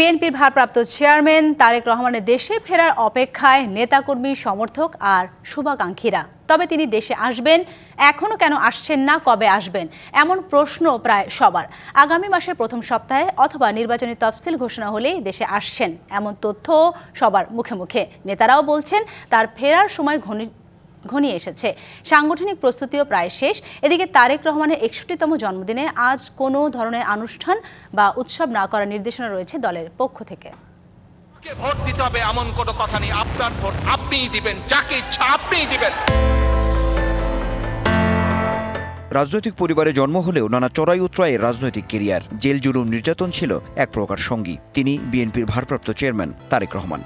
বিএনপির ভারপ্রাপ্ত চেয়ারম্যান তারেক রহমানের দেশে ফেরার অপেক্ষায় নেতাকর্মী, সমর্থক আর শুভাকাঙ্ক্ষীরা। তবে তিনি দেশে আসবেন, এখনো কেন আসছেন না, কবে আসবেন, এমন প্রশ্ন প্রায় সবার। আগামী মাসের প্রথম সপ্তাহে অথবা নির্বাচনী তফসিল ঘোষণা হলেই দেশে আসছেন, এমন তথ্য সবার মুখে মুখে। নেতারাও বলছেন তার ফেরার সময় ঘনিয়ে এসেছে, সাংগঠনিক প্রস্তুতিও প্রায় শেষ। এদিকে তারেক রহমানের ৬১তম জন্মদিনে আজ কোনো ধরনের অনুষ্ঠান বা উৎসব না করার নির্দেশনা রয়েছে দলের পক্ষ থেকে। ভোট দিতে হবে এমন কোনো কথা নেই, আপনার ভোট আপনিই দিবেন, যাকে ইচ্ছা আপনিই দিবেন। রাজনৈতিক পরিবারে জন্ম হলেও নানা চড়াই উতরাইয়ের রাজনৈতিক কেরিয়ার, জেল জুলুম নির্যাতন ছিল এক প্রকার সঙ্গী। তিনি বিএনপির ভারপ্রাপ্ত চেয়ারম্যান তারেক রহমান।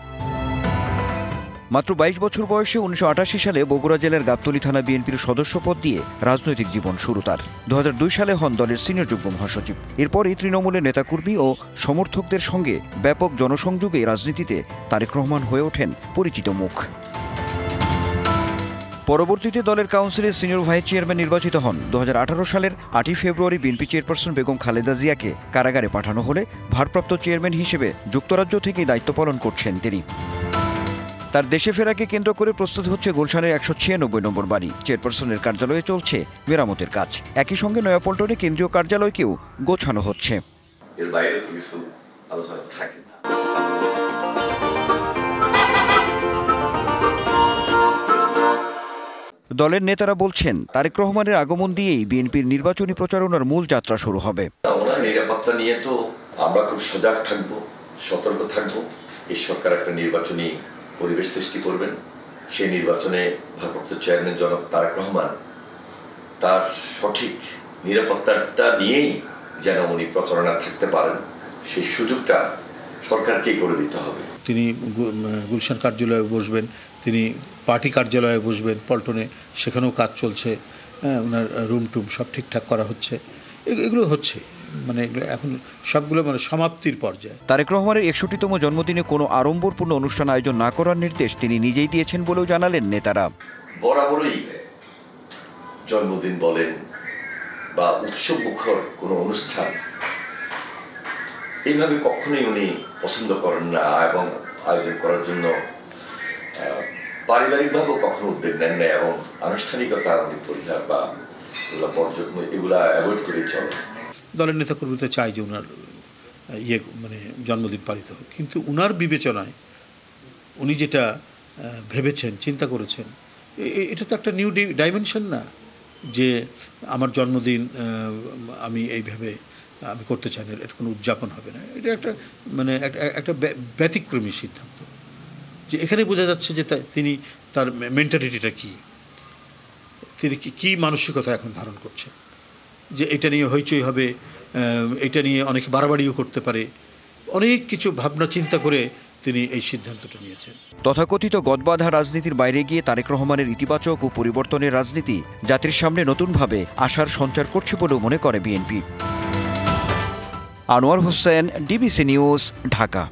মাত্র ২২ বছর বয়সে ১৯৮৮ সালে বগুড়া জেলার গাবতলী থানা বিএনপির সদস্য পদ দিয়ে রাজনৈতিক জীবন শুরু তার। ২০০২ সালে হন দলের সিনিয়র যুগ্ম মহাসচিব। এরপরই তৃণমূলের নেতাকর্মী ও সমর্থকদের সঙ্গে ব্যাপক জনসংযোগে রাজনীতিতে তারেক রহমান হয়ে ওঠেন পরিচিত মুখ। পরবর্তীতে দলের কাউন্সিলের সিনিয়র ভাইস চেয়ারম্যান নির্বাচিত হন। ২০১৮ সালের ৮ই ফেব্রুয়ারি বিএনপি চেয়ারপারসন বেগম খালেদা জিয়াকে কারাগারে পাঠানো হলে ভারপ্রাপ্ত চেয়ারম্যান হিসেবে যুক্তরাজ্য থেকেই দায়িত্ব পালন করছেন তিনি। তার দেশে ফেরাকে কেন্দ্র করে প্রস্তুত হচ্ছে গুলশানের ১৯৬ নম্বর বাড়ি। চেয়ারপারসনের কার্যালয়ে চলছে মেরামতের কাজ। একই সঙ্গে নয়াপল্টনে কেন্দ্রীয় কার্যালয়কেও গোছানো হচ্ছে। এর বাইরে কিছু আলোচনা থাকে। দলের নেতারা বলছেন তারেক রহমানের আগমন দিয়েই বিএনপির নির্বাচনী প্রচারণার মূল যাত্রা শুরু হবে। আমরা নিরাপত্তা নিয়ে তো আমরা খুব সজাগ থাকব, সতর্ক থাকব। এই সরকার একটা নির্বাচনী পরিবেশ সৃষ্টি করবেন। সেই নির্বাচনে ভারপ্রাপ্ত চেয়ারম্যান জনাব তারেক রহমান তার সঠিক নিরাপত্তাটা নিয়েই যেন উনি প্রচারণা থাকতে পারেন, সেই সুযোগটা সরকারকেই করে দিতে হবে। তিনি গুলশান কার্যালয়ে বসবেন, তিনি পার্টি কার্যালয়ে বসবেন পল্টনে, সেখানেও কাজ চলছে। ওনার রুম টুম সব ঠিকঠাক করা হচ্ছে, এগুলো হচ্ছে, মানে এখন সবগুলো মানে সমাপ্তির পর্যায়ে। তারেক রহমানের ৬১তম জন্মদিনে কোনো আড়ম্বরপূর্ণ অনুষ্ঠান আয়োজন না করার নির্দেশ তিনি নিজেই দিয়েছেন বলেও জানালেন নেতারা। বরাবরই জন্মদিন বলেন বা উৎসব মুখর কোনো অনুষ্ঠান এইভাবে কখনোই উনি পছন্দ করেন না, এবং আয়োজন করার জন্য পারিবারিকভাবেও কখনো উদ্যোগ নেন না, এবং আনুষ্ঠানিকতা উনি পরিহার বা এগুলা অ্যাভয়েড করে চলে। দলের নেতাকর্মীরা চায় যে ওনার মানে জন্মদিন পালিত হোক, কিন্তু ওনার বিবেচনায় উনি যেটা ভেবেছেন, চিন্তা করেছেন, এটা তো একটা নিউ ডাইমেনশন না যে আমার জন্মদিন আমি এইভাবে আমি করতে চাই না, এটা কোনো উদযাপন হবে না। এটা একটা মানে একটা ব্যতিক্রমী সিদ্ধান্ত, যে এখানে বোঝা যাচ্ছে যে তিনি তার মেন্টালিটিটা কী, তিনি কী মানসিকতা এখন ধারণ করছেন, যে এটা নিয়ে হইচই হবে, এটা নিয়ে অনেকে বাড়াবাড়িও করতে পারে, অনেক কিছু ভাবনা চিন্তা করে তিনি এই সিদ্ধান্তটা নিয়েছেন। তথাকথিত গদবাঁধা রাজনীতির বাইরে গিয়ে তারেক রহমানের ইতিবাচক ও পরিবর্তনের রাজনীতি জাতির সামনে নতুনভাবে আশার সঞ্চার করছে বলেও মনে করে BNP. Anwar Hossain, DBC news, Dhaka.